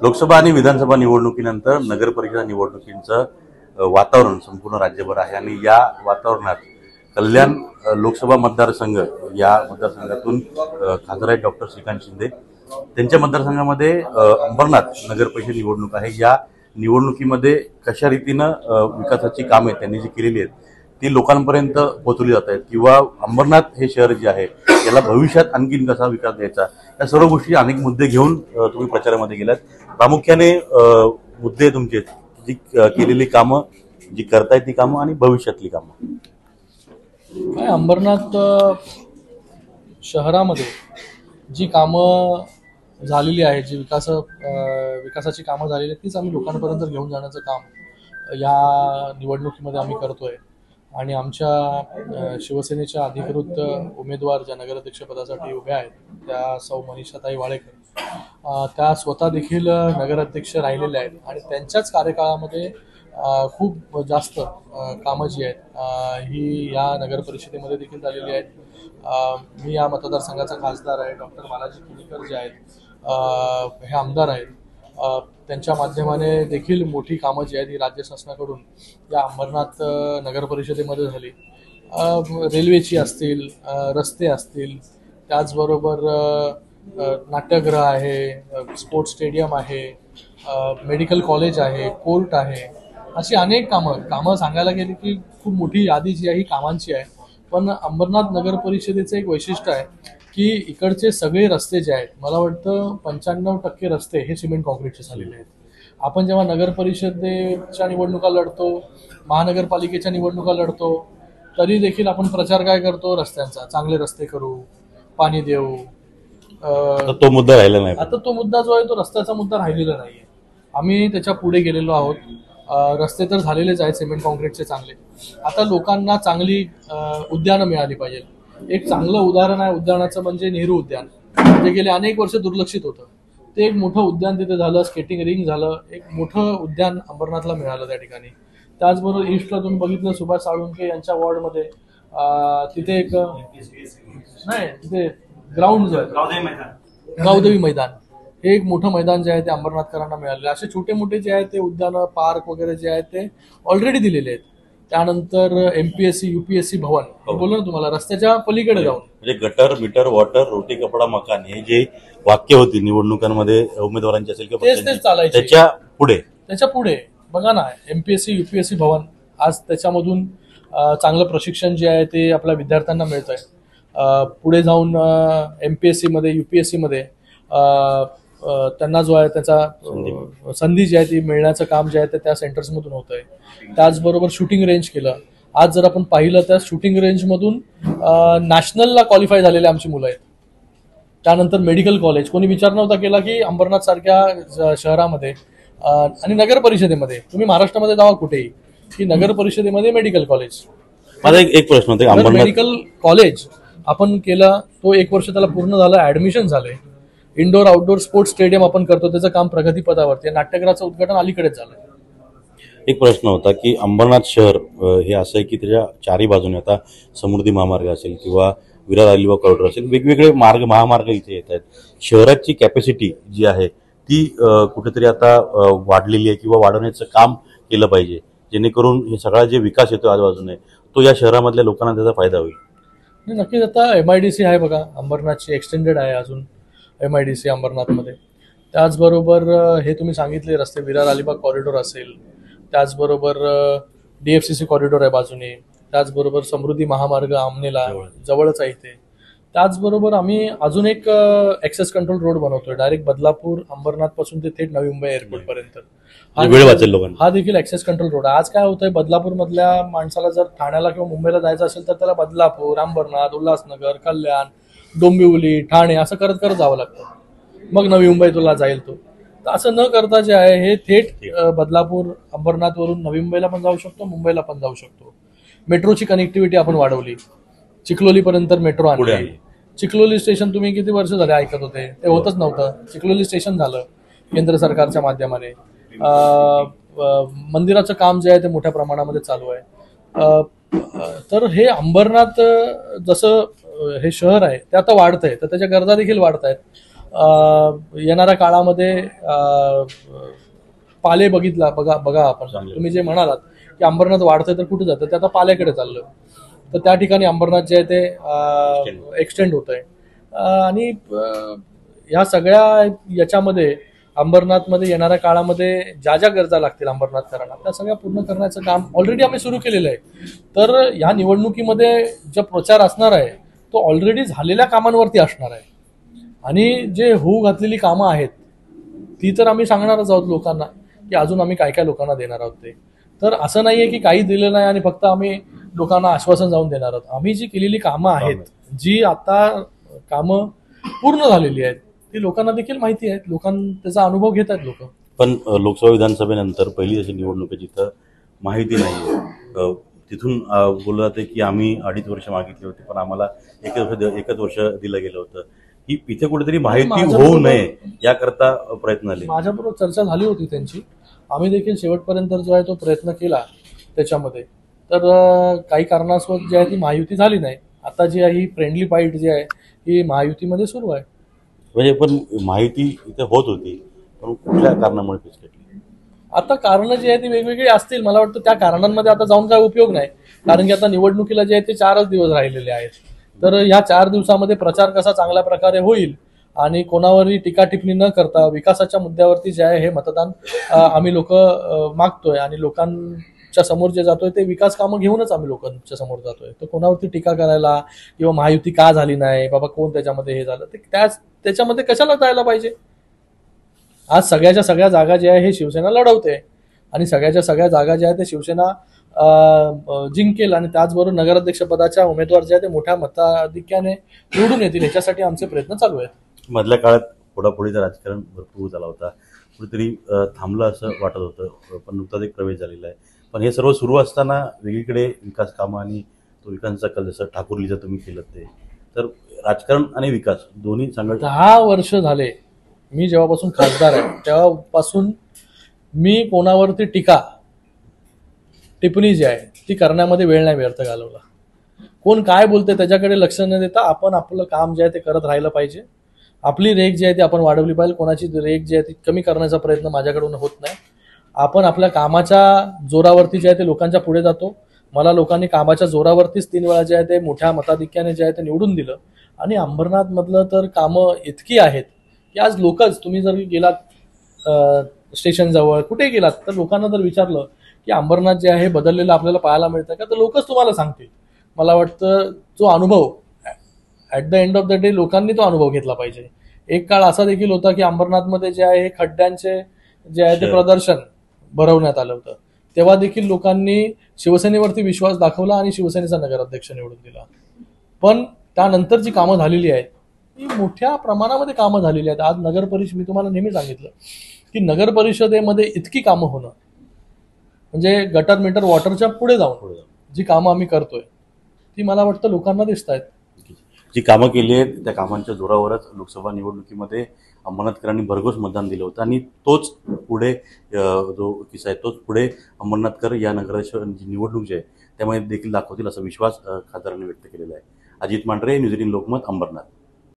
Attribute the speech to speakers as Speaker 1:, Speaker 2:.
Speaker 1: लोकसभा आणि विधानसभा निवडणुकीनंतर नगर परिषद निवडणुकींचं वातावरण संपूर्ण राज्यभर आहे आणि या वातावरणात कल्याण लोकसभा मतदारसंघ या मतदारसंघातून खासदार आहेत डॉक्टर श्रीकांत शिंदे. त्यांच्या मतदारसंघामध्ये अंबरनाथ नगर परिषद निवडणूक आहे. या निवडणुकीमध्ये कशा रीतीनं विकासाची कामे त्यांनी जी केलेली आहेत ती लोकांपर्यंत पोहोचवली जात आहेत किंवा अंबरनाथ हे शहर जे आहे याला भविष्यात आणखीन कसा विकास द्यायचा या सर्व गोष्टी अनेक मुद्दे घेऊन तुम्ही प्रचारामध्ये गेलात. प्रामुख्याने मुद्दे तुमचे जी केलेली कामं, जी करतायत ती कामं आणि भविष्यातली कामं.
Speaker 2: अंबरनाथ शहरामध्ये जी कामं झालेली आहेत, जी विकासाची कामं झालेली आहेत तीच आम्ही लोकांपर्यंत घेऊन जाण्याचं काम या निवडणुकीमध्ये आम्ही करतोय. आणि आमच्या शिवसेनेच्या अधिकृत उमेदवार ज्या नगराध्यक्षपदासाठी उभ्या आहेत त्या सौ मनीषाताई वाळेकर त्या स्वतः देखील नगराध्यक्ष राहिलेल्या आहेत आणि त्यांच्याच कार्यकाळामध्ये खूप जास्त कामं जी आहेत ही या नगर परिषदेमध्ये देखील झालेली आहेत. मी या मतदारसंघाचा खासदार आहे. डॉक्टर बालाजी किनीकर जे आहेत हे आमदार आहेत. त्यांच्या माध्यमाने देखील मोठी कामं जी आहेत ही राज्य शासनाकडून या अंबरनाथ नगर परिषदेमध्ये झाली. रेल्वेची असतील, रस्ते असतील, त्याचबरोबर नाट्यगृह आहे, स्पोर्ट्स स्टेडियम आहे, मेडिकल कॉलेज आहे, कोर्ट आहे, अशी अनेक कामं सांगायला गेली की खूप मोठी यादी जी आहे ही कामांची आहे. पण अंबरनाथ नगर परिषदेचं एक वैशिष्ट्य आहे की इकडचे सगळे रस्ते जे आहेत, मला वाटतं 95% रस्ते हे सिमेंट कॉन्क्रीटचे झालेले आहेत. आपण जेव्हा नगर परिषदेच्या निवडणुका लढतो, महानगरपालिकेच्या निवडणुका लढतो, तरी देखील आपण प्रचार काय करतो? रस्त्यांचा, चांगले रस्ते करू, पाणी देऊ.
Speaker 1: तो मुद्दा राहिला नाही.
Speaker 2: आता तो मुद्दा जो आहे तो रस्त्याचा मुद्दा राहिलेला नाहीये. आम्ही त्याच्या पुढे गेलेलो आहोत. रस्ते तर झालेलेच आहेत सिमेंट कॉन्क्रीटचे चांगले. आता लोकांना चांगली उद्यानं मिळाली पाहिजे. एक चांगलं उदाहरण आहे उद्यानाचं म्हणजे नेहरू उद्यान, जे गेले अनेक वर्ष दुर्लक्षित होतं. ते एक मोठं उद्यान तिथे झालं, स्केटिंग रिंग झालं, एक मोठं उद्यान अंबरनाथला मिळालं त्या ठिकाणी. त्याचबरोबर ईस्टला तुम्ही बघितलं सुभाष साळुंखे यांच्या वॉर्डमध्ये तिथे एक नाही तिथे ग्राउंड जो आहे गावदेवी मैदान, हे एक मोठं मैदान जे आहे ते अंबरनाथकरांना मिळालेलं. असे छोटे मोठे जे आहेत ते उद्यानं, पार्क वगैरे जे आहेत ते ऑलरेडी दिलेले आहेत. त्यानंतर MPSC UPSC भवन बोललो ना तुम्हाला, रस्त्याच्या पलीकडे जाऊन
Speaker 1: म्हणजे गटर, मीटर, वॉटर, रोटी, कपडा, मकान हे जे वाक्य होती निवडणुकांमध्ये उमेदवारांची असेल
Speaker 2: तेच चालायचे. त्याच्या पुढे बघा ना, MPSC UPSC भवन आज त्याच्यामधून चांगलं प्रशिक्षण जे आहे ते आपल्या विद्यार्थ्यांना मिळत आहे. पुढे जाऊन MPSC मध्ये UPSC मध्ये त्यांना जो आहे त्याचा संधी जी आहे ती मिळण्याचं काम जे आहे ते त्या सेंटर्समधून होत आहे. त्याचबरोबर शूटिंग रेंज केलं. आज जर आपण पाहिलं तर शूटिंग रेंजमधून नॅशनलला क्वालिफाय झालेले आमची मुलं आहेत. त्यानंतर मेडिकल कॉलेज, कोणी विचार नव्हता केला की अंबरनाथ सारख्या शहरामध्ये आणि नगर परिषदेमध्ये, तुम्ही महाराष्ट्रामध्ये जावा कुठेही, की नगर परिषदेमध्ये मेडिकल कॉलेज.
Speaker 1: माझा एक प्रश्न होता,
Speaker 2: मेडिकल कॉलेज आपण केलं, तो 1 वर्ष त्याला पूर्ण झालं, ऍडमिशन झालंय. इंडोर आउटडोर स्पोर्ट्स स्टेडियम आपण करतो, त्याचं काम प्रगतीपथावरती. नाट्यगृहाचं उद्घाटन अलीकडेच झालंय.
Speaker 1: एक प्रश्न होता की अंबरनाथ शहर हे असं आहे की त्याच्या चारही बाजूने आता समृद्धी महामार्ग असेल किंवा विरार अलिबाग कॉरिडॉर असेल, वेगवेगळे महामार्ग इथे येत आहेत. शहराची कॅपॅसिटी जी आहे ती कुठेतरी आता वाढलेली आहे किंवा वाढवण्याचं काम केलं पाहिजे, जेणेकरून हे सगळा जे विकास येतो आजूबाजूने तो या शहरामधल्या लोकांना त्याचा फायदा होईल.
Speaker 2: नक्कीच. आता MIDC आहे बघा, अंबरनाथची एक्सटेंडेड आहे अजून MIDC अंबरनाथमध्ये. त्याचबरोबर हे तुम्ही सांगितले रस्ते, विरार अलिबाग कॉरिडॉर असेल, त्याचबरोबर DFCC कॉरिडॉर आहे बाजूने, त्याचबरोबर समृद्धी महामार्ग आमनेला जवळच आहे इथे. त्याचबरोबर आम्ही अजून एक ऍक्सेस कंट्रोल रोड बनवतोय डायरेक्ट बदलापूर अंबरनाथ पासून ते थेट नवी मुंबई एअरपोर्ट पर्यंत. हा देखील ऍक्सेस कंट्रोल रोड. आज काय होतंय, बदलापूर मधल्या माणसाला जर ठाण्याला किंवा मुंबईला जायचं असेल तर त्याला बदलापूर, अंबरनाथ, उल्हासनगर, कल्याण, डोंबिवली, ठाणे असं करत करत जावं लागतं, मग नवी मुंबई तुला जाईल तो. तर असं न करता जे आहे हे थेट बदलापूर अंबरनाथ वरून नवी मुंबईला पण जाऊ शकतो, मुंबईला पण जाऊ शकतो. मेट्रोची कनेक्टिव्हिटी आपण वाढवली, चिखलोली पर्यंत मेट्रो आणली. चिखलोली स्टेशन तुम्ही किती वर्ष झाले ऐकत होते, ते होतच नव्हतं. चिखलोली स्टेशन झालं केंद्र सरकारच्या माध्यमाने. मंदिराचं काम जे आहे ते मोठ्या प्रमाणामध्ये चालू आहे. तर हे अंबरनाथ जसं हे शहर आहे ते आता वाढतंय, तर त्याच्या गरजा देखील वाढत आहेत. येणाऱ्या काळामध्ये पाले बघा आपण
Speaker 1: चांगलं.
Speaker 2: तुम्ही जे म्हणालात की अंबरनाथ वाढतंय तर कुठे जातं, ते आता पाल्याकडे चाललं. तर त्या ठिकाणी अंबरनाथ जे आहे ते एक्सटेंड होत आहे. आणि ह्या सगळ्या याच्यामध्ये अंबरनाथमध्ये येणाऱ्या काळामध्ये ज्या ज्या गरजा लागतील अंबरनाथकरांना त्या सगळ्या पूर्ण करण्याचं काम ऑलरेडी आम्ही सुरू केलेलं आहे. तर ह्या निवडणुकीमध्ये जो प्रचार असणार आहे तो ऑलरेडी झालेल्या कामांवरती असणार आहे. आणि जे होऊ घातलेली कामं आहेत ती तर आम्ही सांगणारच आहोत लोकांना की अजून आम्ही काय काय लोकांना देणार आहोत ते. तर असं नाही आहे की काही दिलं नाही आणि फक्त आम्ही लोकांना आश्वासन जाऊन देणार आहोत. आम्ही जी केलेली कामं आहेत, जी आता कामं पूर्ण झालेली आहेत, ती लोकांना देखील माहिती आहेत. त्याचा अनुभव घेत आहेत लोक.
Speaker 1: पण लोकसभा विधानसभेनंतर पहिली अशी निवडणूक आहे जिथं माहिती नाही आहे. तिथून बोललं जाते की आम्ही 2.5 वर्ष मागितली होती पण आम्हाला एकच वर्ष दिलं गेलं होतं. ही इथे कुठेतरी माहिती होऊ नये याकरता प्रयत्न आले.
Speaker 2: माझ्याबरोबर चर्चा झाली होती त्यांची. आम्ही देखील शेवटपर्यंत जो आहे तो प्रयत्न केला त्याच्यामध्ये. तर काही कारणास्तव जी आहे ती महायुती झाली नाही. आता जी आहे ही फ्रेंडली फाईट जी आहे ही महायुतीमध्ये सुरू आहे.
Speaker 1: म्हणजे पण माहिती इथे होत होती पण कुठल्या कारणामुळे फिसकटली.
Speaker 2: आता कारणं जी आहे ती वेगवेगळी असतील. मला वाटतं त्या कारणांमध्ये आता जाऊन काय उपयोग नाही. कारण की आता निवडणुकीला जे आहे ते 4च दिवस राहिलेले आहेत. तर ह्या 4 दिवसामध्ये प्रचार कसा चांगल्या प्रकारे होईल आणि कोणावरही टीका टिप्पणी न करता विकासाच्या मुद्द्यावरती जे आहे हे मतदान आम्ही लोक मागतोय आणि लोकांच्या समोर जे जातोय ते विकास कामं घेऊनच आम्ही लोकांच्या समोर जातोय. तर कोणावरती टीका करायला किंवा महायुती का झाली नाही बाबा कोण त्याच्यामध्ये हे झालं ते त्याच्यामध्ये कशाला जायला पाहिजे. आज सगळ्याच्या सगळ्या जागा ज्या आहे हे शिवसेना लढवते आणि सगळ्याच्या सगळ्या जागा ज्या आहेत ते शिवसेना जिंकेल आणि त्याचबरोबर नगराध्यक्ष पदाच्या उमेदवार जे आहे ते मोठ्या मताधिक्याने निवडून येतील ह्याच्यासाठी आमचे प्रयत्न चालू आहेत.
Speaker 1: मधल्या काळात फोडाफोडीचं राजकारण भरपूर झाला होता. कुठेतरी थांबलं असं वाटत होतं पण नुकताच एक प्रवेश झालेला आहे. पण हे सर्व सुरू असताना वेगळीकडे विकास कामं आणि तो विकासाचा कल जसं ठाकूरलीचं तुम्ही केलं ते तर राजकारण आणि विकास दोन्ही सांगत
Speaker 2: 10 वर्ष झाले मी जेव्हापासून खासदार आहे तेव्हापासून मी कोणावरती टिप्पणी जी आहे ती करण्यामध्ये वेळ नाही व्यर्थ घालवला. कोण काय बोलते त्याच्याकडे लक्ष न देता आपण आपलं काम जे आहे ते करत राहिलं पाहिजे. आपली रेख जी आहे ती आपण वाढवली पाहिजे. कोणाची रेख जी आहे ती कमी करण्याचा प्रयत्न माझ्याकडून होत नाही. आपण आपल्या कामाच्या जोरावरती जे आहे ते लोकांच्या पुढे जातो. मला लोकांनी कामाच्या जोरावरतीच 3 वेळा जे आहे ते मोठ्या मताधिक्याने जे आहे ते निवडून दिलं. आणि अंबरनाथमधलं तर कामं इतकी आहेत की आज लोकच तुम्ही जर गेलात स्टेशनजवळ कुठे गेलात तर लोकांना जर विचारलं की अंबरनाथ जे आहे बदललेलं आपल्याला पाहायला मिळतं का तर लोकच तुम्हाला सांगतील. मला वाटतं जो अनुभव at the end of the day लोकांनी तो अनुभव घेतला पाहिजे. एक काळ असा देखील होता की अंबरनाथमध्ये जे आहे खड्ड्यांचे जे आहे ते प्रदर्शन भरवण्यात आलं होतं. तेव्हा देखील लोकांनी शिवसेनेवरती विश्वास दाखवला आणि शिवसेनेचा नगराध्यक्ष निवडून दिला. पण त्यानंतर जी कामं झालेली आहेत ती मोठ्या प्रमाणामध्ये कामं झालेली आहेत. आज मी तुम्हाला नेहमी सांगितलं की नगर परिषदेमध्ये इतकी कामं होणं म्हणजे गटर मीटर वॉटरच्या पुढे जाऊन जी कामं आम्ही करतोय ती मला वाटतं लोकांना दिसत आहेत.
Speaker 1: जी कामं केली आहेत त्या कामांच्या जोरावरच लोकसभा निवडणुकीमध्ये अंबरनाथकरांनी भरघोस मतदान दिलं होतं आणि तोच पुढे जो किस्सा आहे तोच पुढे अंबरनाथकर या नगराध्यक्ष निवडणूक जी आहे त्यामध्ये देखील दाखवतील असा विश्वास खासदारांनी व्यक्त केलेला आहे. अजित मांढरे, न्यूज 18 लोकमत, अंबरनाथ.